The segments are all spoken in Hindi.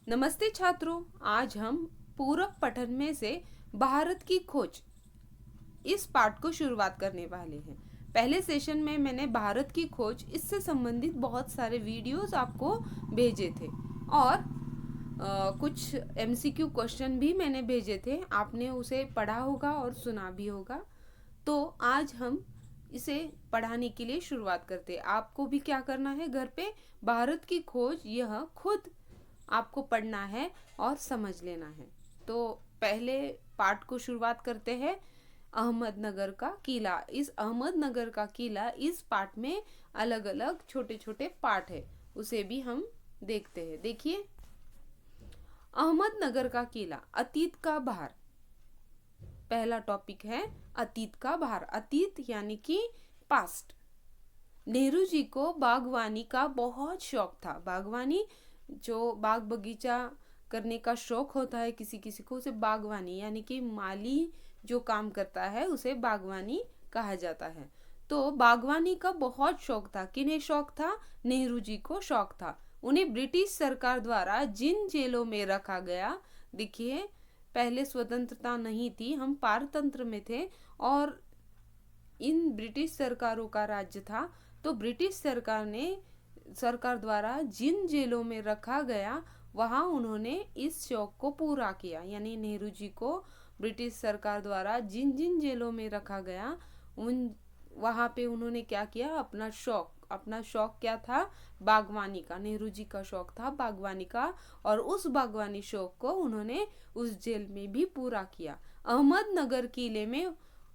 नमस्ते छात्रों, आज हम पूरक पठन में से भारत की खोज इस पाठ को शुरुआत करने वाले हैं। पहले सेशन में मैंने भारत की खोज इससे संबंधित बहुत सारे वीडियोस आपको भेजे थे और कुछ एमसीक्यू क्वेश्चन भी मैंने भेजे थे। आपने उसे पढ़ा होगा और सुना भी होगा। तो आज हम इसे पढ़ाने के लिए शुरुआत करते हैं। आपको भी क्या करना है, घर पे भारत की खोज यह खुद आपको पढ़ना है और समझ लेना है। तो पहले पाठ को शुरुआत करते हैं। अहमदनगर का किला। इस अहमदनगर का किला, इस पाठ में अलग अलग छोटे छोटे पाठ है, उसे भी हम देखते हैं। देखिए, अहमदनगर का किला, अतीत का भार। पहला टॉपिक है अतीत का भार। अतीत यानी कि पास्ट। नेहरू जी को बागवानी का बहुत शौक था। बागवानी, जो बाग बगीचा करने का शौक होता है किसी किसी को, उसे बागवानी यानी कि माली जो काम करता है उसे बागवानी कहा जाता है। तो बागवानी का बहुत शौक था। किन्हें शौक था? नेहरू जी को शौक था। उन्हें ब्रिटिश सरकार द्वारा जिन जेलों में रखा गया, देखिए पहले स्वतंत्रता नहीं थी, हम पारतंत्र में थे और इन ब्रिटिश सरकारों का राज्य था। तो ब्रिटिश सरकार द्वारा जिन जेलों में रखा गया, वहां उन्होंने इस शौक को पूरा किया। यानी नेहरू जी को ब्रिटिश सरकार द्वारा जिन जिन जेलों में रखा गया, उन वहां पे उन्होंने क्या किया? अपना शौक क्या था? बागवानी का। नेहरू जी का शौक था बागवानी का और उस बागवानी शौक को उन्होंने उस जेल में भी पूरा किया। अहमदनगर किले में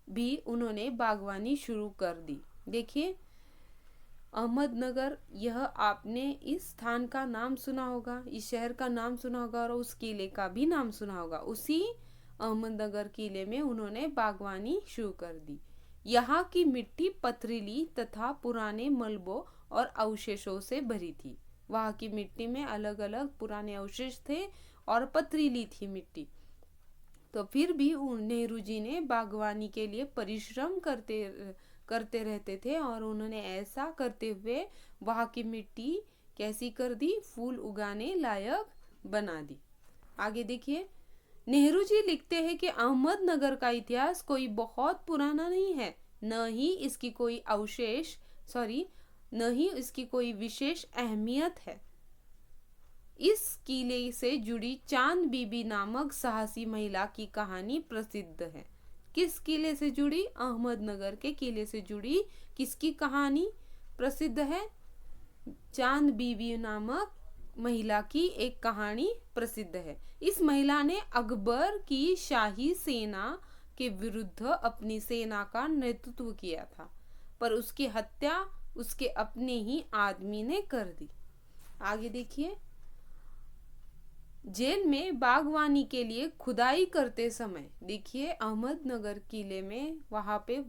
भी उन्होंने बागवानी शुरू कर दी। देखिए, अहमदनगर, यह आपने इस स्थान का नाम सुना होगा, इस शहर का नाम सुना होगा और उस किले का भी नाम सुना होगा। उसी अहमदनगर किले में उन्होंने बागवानी शुरू कर दी। यहाँ की मिट्टी पथरीली तथा पुराने मलबों और अवशेषों से भरी थी। वहाँ की मिट्टी में अलग अलग पुराने अवशेष थे और पथरीली थी मिट्टी। तो फिर भी नेहरू जी ने बागवानी के लिए परिश्रम करते रहते थे और उन्होंने ऐसा करते हुए वहाँ की मिट्टी कैसी कर दी? फूल उगाने लायक बना दी। आगे देखिए, नेहरू जी लिखते हैं कि अहमदनगर का इतिहास कोई बहुत पुराना नहीं है, न ही इसकी कोई विशेष अहमियत है। इस किले से जुड़ी चांद बीबी नामक साहसी महिला की कहानी प्रसिद्ध है। किस किले से जुड़ी? अहमदनगर के किले से जुड़ी किसकी कहानी प्रसिद्ध है? चांद बीबी नामक महिला की एक कहानी प्रसिद्ध है। इस महिला ने अकबर की शाही सेना के विरुद्ध अपनी सेना का नेतृत्व किया था, पर उसकी हत्या उसके अपने ही आदमी ने कर दी। आगे देखिए, जेल में बागवानी के लिए खुदाई करते समय, देखिए अहमदनगर किले में वहाँ पे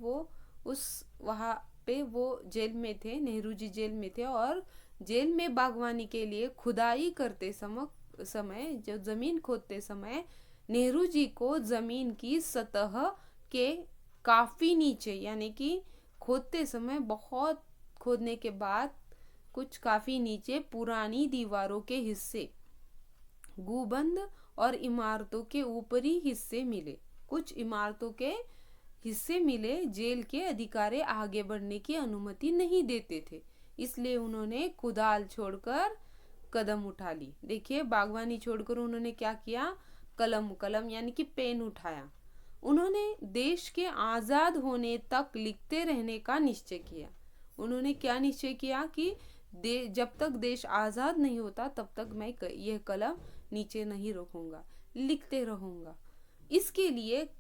वो जेल में थे, नेहरू जी जेल में थे और जेल में बागवानी के लिए खुदाई करते समय जब जमीन खोदते समय नेहरू जी को जमीन की सतह के काफी नीचे, यानी कि खोदते समय बहुत खोदने के बाद कुछ काफी नीचे पुरानी दीवारों के हिस्से, गुंबद और इमारतों के ऊपरी हिस्से मिले। कुछ इमारतों के हिस्से मिले। जेल के अधिकारी आगे बढ़ने की अनुमति नहीं देते थे, इसलिए उन्होंने कुदाल छोड़कर कदम उठा ली। देखिए, बागवानी छोड़कर उन्होंने क्या किया? कलम यानी कि पेन उठाया। उन्होंने देश के आजाद होने तक लिखते रहने का निश्चय किया। उन्होंने क्या निश्चय किया कि जब तक देश आजाद नहीं होता तब तक मैं यह कलम नीचे नहीं रखूंगा, लिखते रहूंगा। इसके लिए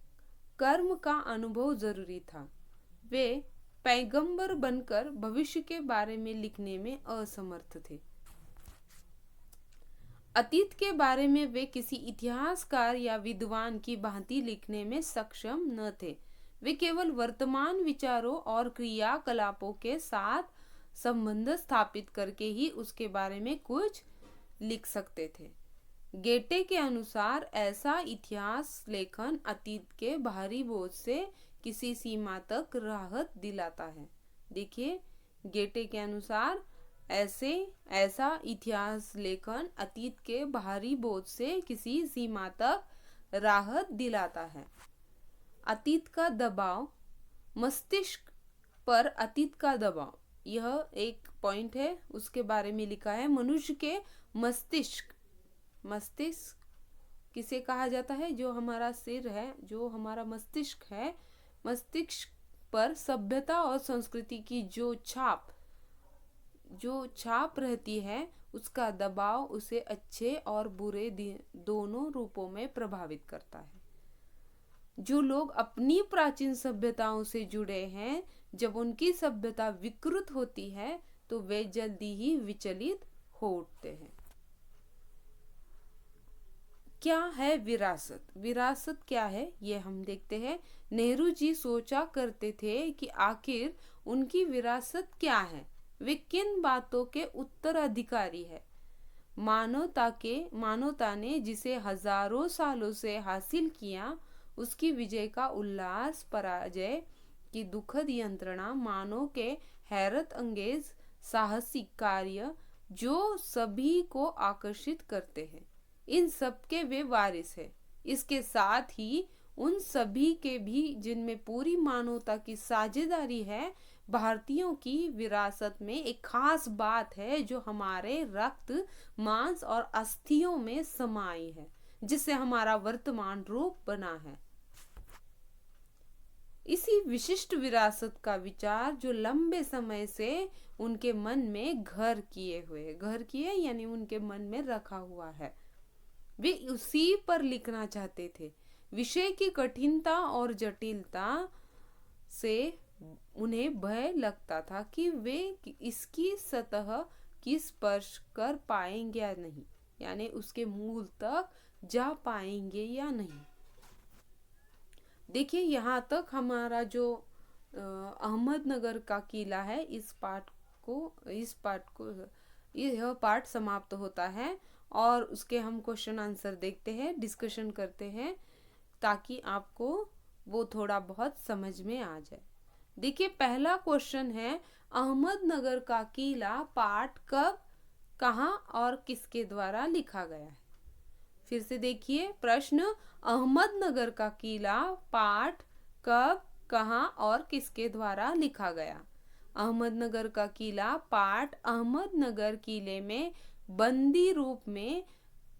कर्म का अनुभव जरूरी था। वे पैगंबर बनकर भविष्य के बारे में लिखने में असमर्थ थे। अतीत के बारे में वे किसी इतिहासकार या विद्वान की भांति लिखने में सक्षम न थे। वे केवल वर्तमान विचारों और क्रियाकलापों के साथ संबंध स्थापित करके ही उसके बारे में कुछ लिख सकते थे। गेटे के अनुसार ऐसा इतिहास लेखन अतीत के बाहरी बोझ से किसी सीमा तक राहत दिलाता है। देखिए, गेटे के अनुसार ऐसा इतिहास लेखन अतीत के बाहरी बोझ से किसी सीमा तक राहत दिलाता है। अतीत का दबाव, मस्तिष्क पर अतीत का दबाव, यह एक पॉइंट है, उसके बारे में लिखा है। मनुष्य के मस्तिष्क किसे कहा जाता है? जो हमारा सिर है, जो हमारा मस्तिष्क है, मस्तिष्क पर सभ्यता और संस्कृति की जो छाप रहती है, उसका दबाव उसे अच्छे और बुरे दोनों रूपों में प्रभावित करता है। जो लोग अपनी प्राचीन सभ्यताओं से जुड़े हैं, जब उनकी सभ्यता विकृत होती है तो वे जल्दी ही विचलित हो उठते हैं। क्या है विरासत? विरासत क्या है ये हम देखते हैं। नेहरू जी सोचा करते थे कि आखिर उनकी विरासत क्या है, वे किन बातों के उत्तराधिकारी है। मानवता ने जिसे हजारों सालों से हासिल किया, उसकी विजय का उल्लास, पराजय की दुखद यंत्रणा, मानव के हैरत अंगेज साहसिक कार्य जो सभी को आकर्षित करते हैं, इन सब के वे वारिस है। इसके साथ ही उन सभी के भी जिनमें पूरी मानवता की साझेदारी है। भारतीयों की विरासत में एक खास बात है जो हमारे रक्त, मांस और अस्थियों में समाई है, जिससे हमारा वर्तमान रूप बना है। इसी विशिष्ट विरासत का विचार जो लंबे समय से उनके मन में घर किए यानी उनके मन में रखा हुआ है, वे उसी पर लिखना चाहते थे। विषय की कठिनता और जटिलता से उन्हें भय लगता था कि वे इसकी सतह की स्पर्श कर पाएंगे या नहीं, यानी उसके मूल तक जा पाएंगे या नहीं। देखिए, यहाँ तक हमारा जो अहमदनगर का किला है, इस पार्ट को यह पार्ट समाप्त होता है और उसके हम क्वेश्चन आंसर देखते हैं, डिस्कशन करते हैं, ताकि आपको वो थोड़ा बहुत समझ में आ जाए। देखिए, पहला क्वेश्चन है, अहमदनगर का किला पाठ कब, कहाँ और किसके द्वारा लिखा गया है? फिर से देखिए प्रश्न, अहमदनगर का किला पाठ कब, कहाँ और किसके द्वारा लिखा गया? अहमदनगर का किला पाठ अहमदनगर किले में बंदी रूप में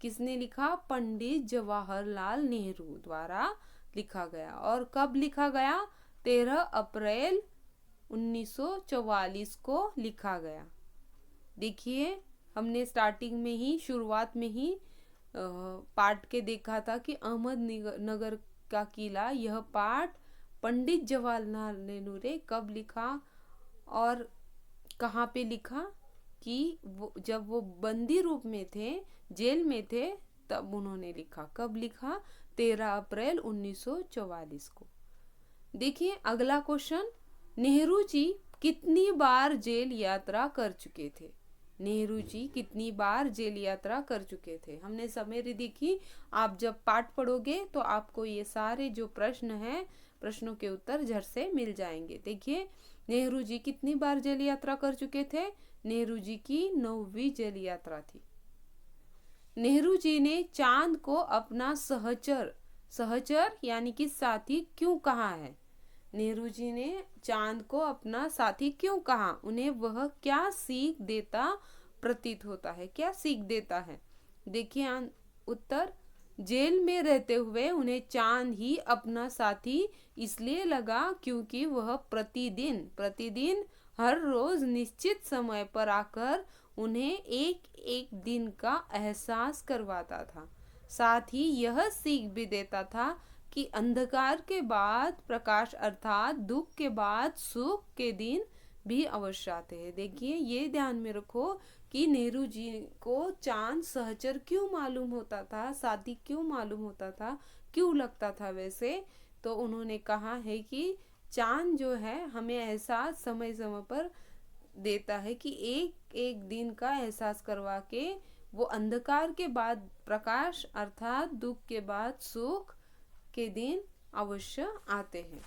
किसने लिखा? पंडित जवाहरलाल नेहरू द्वारा लिखा गया। और कब लिखा गया? 13 अप्रैल 1944 को लिखा गया। देखिए, हमने स्टार्टिंग में ही, शुरुआत में ही पाठ के देखा था कि अहमदनगर का किला, यह पाठ पंडित जवाहरलाल नेहरू ने कब लिखा और कहाँ पे लिखा? कि जब वो बंदी रूप में थे, जेल में थे, तब उन्होंने लिखा। कब लिखा? 13 अप्रैल 1944 को। देखिए अगला क्वेश्चन, नेहरू जी कितनी बार जेल यात्रा कर चुके थे? नेहरू जी कितनी बार जेल यात्रा कर चुके थे? हमने समरी देखी। आप जब पाठ पढ़ोगे तो आपको ये सारे जो प्रश्न हैं, प्रश्नों के उत्तर झट से मिल जाएंगे। देखिए, नेहरू जी कितनी बार जेल यात्रा कर चुके थे? नेहरू जी की 9वीं जेल यात्रा थी। नेहरू जी ने चांद को अपना सहचर यानी कि साथी क्यों कहा है? नेहरू जी ने चांद को अपना साथी क्यों कहा? उन्हें वह क्या सीख देता प्रतीत होता है? क्या सीख देता है? देखिए उत्तर, जेल में रहते हुए उन्हें चांद ही अपना साथी इसलिए लगा क्योंकि वह प्रतिदिन हर रोज निश्चित समय पर आकर उन्हें एक एक दिन का एहसास करवाता था। साथ ही यह सीख भी देता था कि अंधकार के बाद प्रकाश अर्थात दुख के बाद सुख के दिन भी अवश्य आते हैं। देखिए, ये ध्यान में रखो कि नेहरू जी को चांद सहचर क्यों मालूम होता था, साथी क्यों मालूम होता था, क्यों लगता था वैसे? तो उन्होंने कहा है कि चांद जो है हमें एहसास समय समय पर देता है कि एक एक दिन का एहसास करवा के वो अंधकार के बाद प्रकाश अर्थात दुख के बाद सुख के दिन अवश्य आते हैं।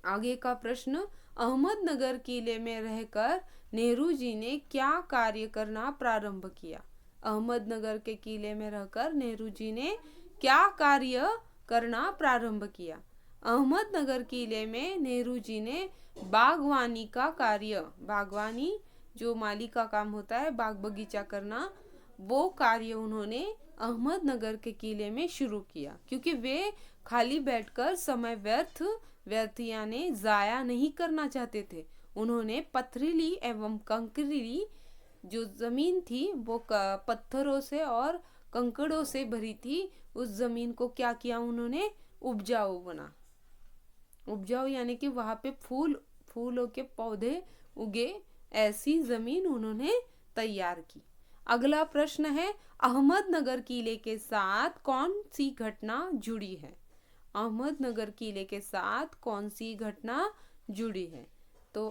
आगे का प्रश्न, अहमदनगर किले में रहकर नेहरू जी ने क्या कार्य करना प्रारंभ किया? अहमदनगर के किले में रहकर नेहरू जी ने क्या कार्य करना प्रारंभ किया? अहमदनगर किले में नेहरू जी ने बागवानी का कार्य, बागवानी जो माली का काम होता है, बाग बगीचा करना, वो कार्य उन्होंने अहमदनगर के किले में शुरू किया, क्योंकि वे खाली बैठकर समय व्यर्थ यानी जाया नहीं करना चाहते थे। उन्होंने पथरीली एवं कंकरीली जो जमीन थी वो पत्थरों से और कंकड़ों से भरी थी, उस जमीन को क्या किया उन्होंने? उपजाऊ बना। उपजाऊ यानी कि वहां पे फूलों के पौधे उगे, ऐसी जमीन उन्होंने तैयार की। अगला प्रश्न है, अहमदनगर किले के साथ कौन सी घटना जुड़ी है? अहमदनगर किले के साथ कौन सी घटना जुड़ी है? तो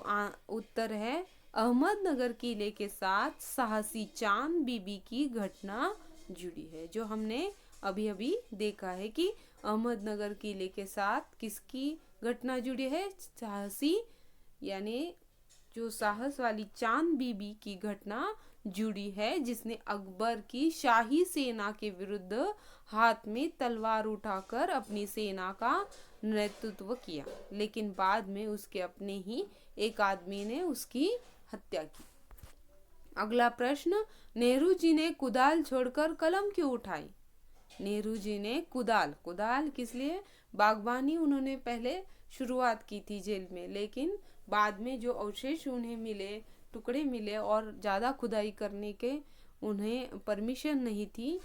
उत्तर है, अहमदनगर किले के साथ साहसी चांद बीबी की घटना जुड़ी है। जो हमने अभी अभी देखा है कि अहमदनगर किले के साथ किसकी घटना जुड़ी है? साहसी यानी जो साहस वाली चांद बीबी की घटना जुड़ी है, जिसने अकबर की शाही सेना के विरुद्ध हाथ में तलवार उठाकर अपनी सेना का नेतृत्व किया, लेकिन बाद में उसके अपने ही एक आदमी ने उसकी हत्या की। अगला प्रश्न, नेहरू जी ने कुदाल छोड़कर कलम क्यों उठाई? नेहरू जी ने कुदाल किस लिए? बागवानी उन्होंने पहले शुरुआत की थी जेल में, लेकिन बाद में जो अवशेष उन्हें मिले, टुकड़े मिले और ज़्यादा खुदाई करने के उन्हें परमिशन नहीं थी,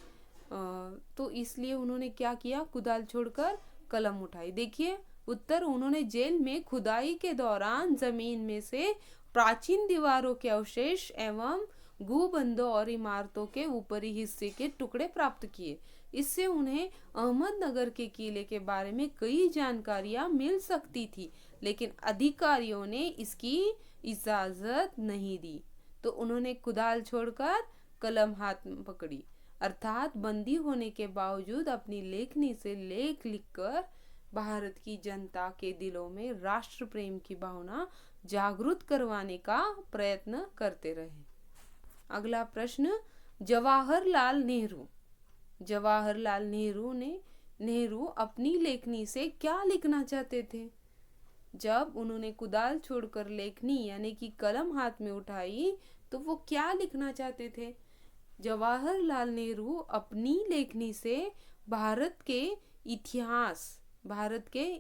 तो इसलिए उन्होंने क्या किया? कुदाल छोड़कर कलम उठाई। देखिए उत्तर, उन्होंने जेल में खुदाई के दौरान जमीन में से प्राचीन दीवारों के अवशेष एवं गुंबदों और इमारतों के ऊपरी हिस्से के टुकड़े प्राप्त किए। इससे उन्हें अहमदनगर के किले के बारे में कई जानकारियां मिल सकती थी, लेकिन अधिकारियों ने इसकी इजाजत नहीं दी, तो उन्होंने कुदाल छोड़कर कलम हाथ में पकड़ी, अर्थात बंदी होने के बावजूद अपनी लेखनी से लेख लिखकर भारत की जनता के दिलों में राष्ट्र प्रेम की भावना जागृत करवाने का प्रयत्न करते रहे। अगला प्रश्न, जवाहरलाल नेहरू अपनी लेखनी से क्या लिखना चाहते थे? जब उन्होंने कुदाल छोड़कर लेखनी यानी कि कलम हाथ में उठाई, तो वो क्या लिखना चाहते थे? जवाहरलाल नेहरू अपनी लेखनी से भारत के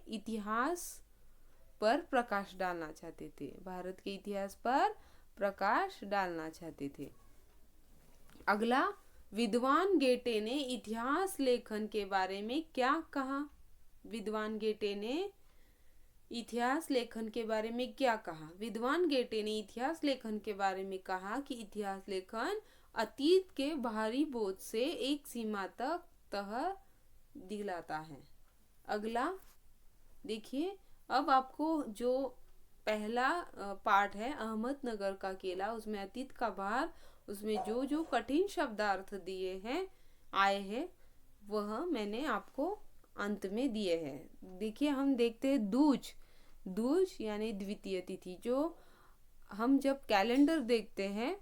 इतिहास पर प्रकाश डालना चाहते थे। भारत के इतिहास पर प्रकाश डालना चाहते थे। अगला, विद्वान गेटे ने इतिहास लेखन के बारे में क्या कहा? विद्वान गेटे ने इतिहास लेखन के बारे में क्या कहा? विद्वान गेटे ने इतिहास लेखन के बारे में कहा कि इतिहास लेखन अतीत के बाहरी बोझ से एक सीमा तक तह दिलाता है। अगला देखिए, अब आपको जो पहला पार्ट है अहमदनगर का किला, उसमें अतीत का भार, उसमें जो जो कठिन शब्दार्थ आए हैं वह मैंने आपको अंत में दिए हैं। देखिए हम देखते हैं दूज यानी द्वितीय तिथि। जो हम जब कैलेंडर देखते हैं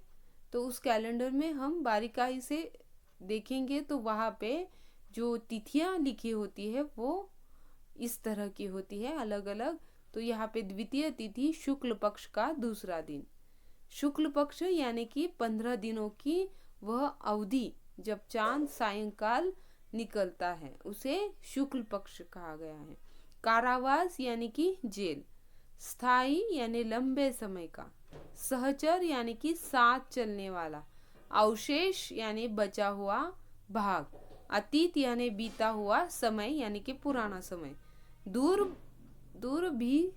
तो उस कैलेंडर में हम बारीकाई से देखेंगे तो वहाँ पे जो तिथियां लिखी होती है वो इस तरह की होती है अलग अलग। तो यहाँ पे द्वितीय तिथि शुक्ल पक्ष का दूसरा दिन, शुक्ल पक्ष यानी कि 15 दिनों की वह अवधि जब चांद सायंकाल निकलता है उसे शुक्ल पक्ष कहा गया है। कारावास यानी कि जेल, स्थायी यानी लंबे समय का, सहचर यानी कि साथ चलने वाला, अवशेष यानी बचा हुआ भाग, अतीत यानी बीता हुआ समय यानी कि पुराना समय, दूर भी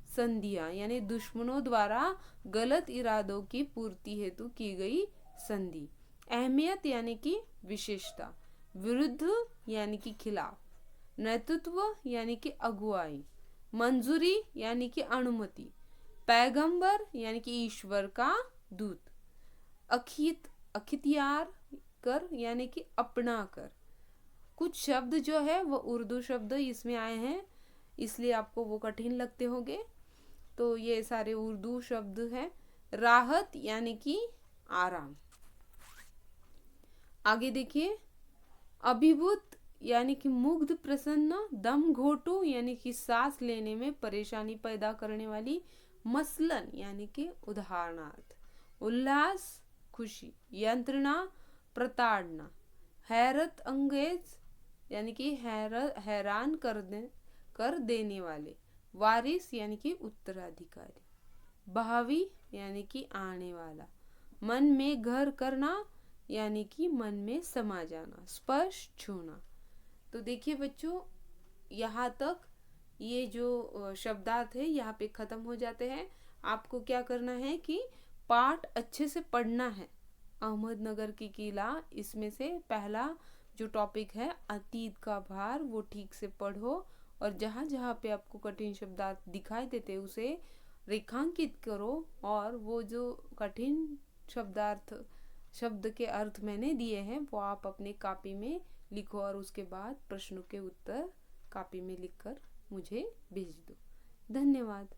संधियां यानी दुश्मनों द्वारा गलत इरादों की पूर्ति हेतु की गई संधि, अहमियत यानी कि विशेषता, विरुद्ध यानी कि खिलाफ, नेतृत्व यानी कि अगुवाई, मंजूरी यानी कि अनुमति, पैगंबर यानी कि ईश्वर का दूत, अख्तियार कर यानी कि अपना कर। कुछ शब्द जो है वो उर्दू शब्द इसमें आए हैं इसलिए आपको वो कठिन लगते होंगे। तो ये सारे उर्दू शब्द हैं। राहत यानी कि आराम। आगे देखिए, अभिभूत यानी कि मुग्ध प्रसन्न, दम घोटू यानी कि सांस लेने में परेशानी पैदा करने वाली, मसलन यानी कि उदाहरणार्थ, उल्लास खुशी, यंत्रणा प्रताड़ना, हैरत अंगेज यानी कि हैरान कर देने वाले, वारिस यानी कि उत्तराधिकारी, भावी यानी कि आने वाला, मन में घर करना यानी कि मन में समा जाना, स्पर्श छूना। तो देखिए बच्चों, यहाँ तक ये जो शब्दार्थ है यहाँ पे खत्म हो जाते हैं। आपको क्या करना है कि पाठ अच्छे से पढ़ना है। अहमदनगर की किला, इसमें से पहला जो टॉपिक है अतीत का भार, वो ठीक से पढ़ो और जहाँ जहाँ पे आपको कठिन शब्दार्थ दिखाई देते उसे रेखांकित करो और वो जो कठिन शब्द के अर्थ मैंने दिए हैं वो आप अपने कॉपी में लिखो और उसके बाद प्रश्नों के उत्तर कॉपी में लिखकर मुझे भेज दो। धन्यवाद।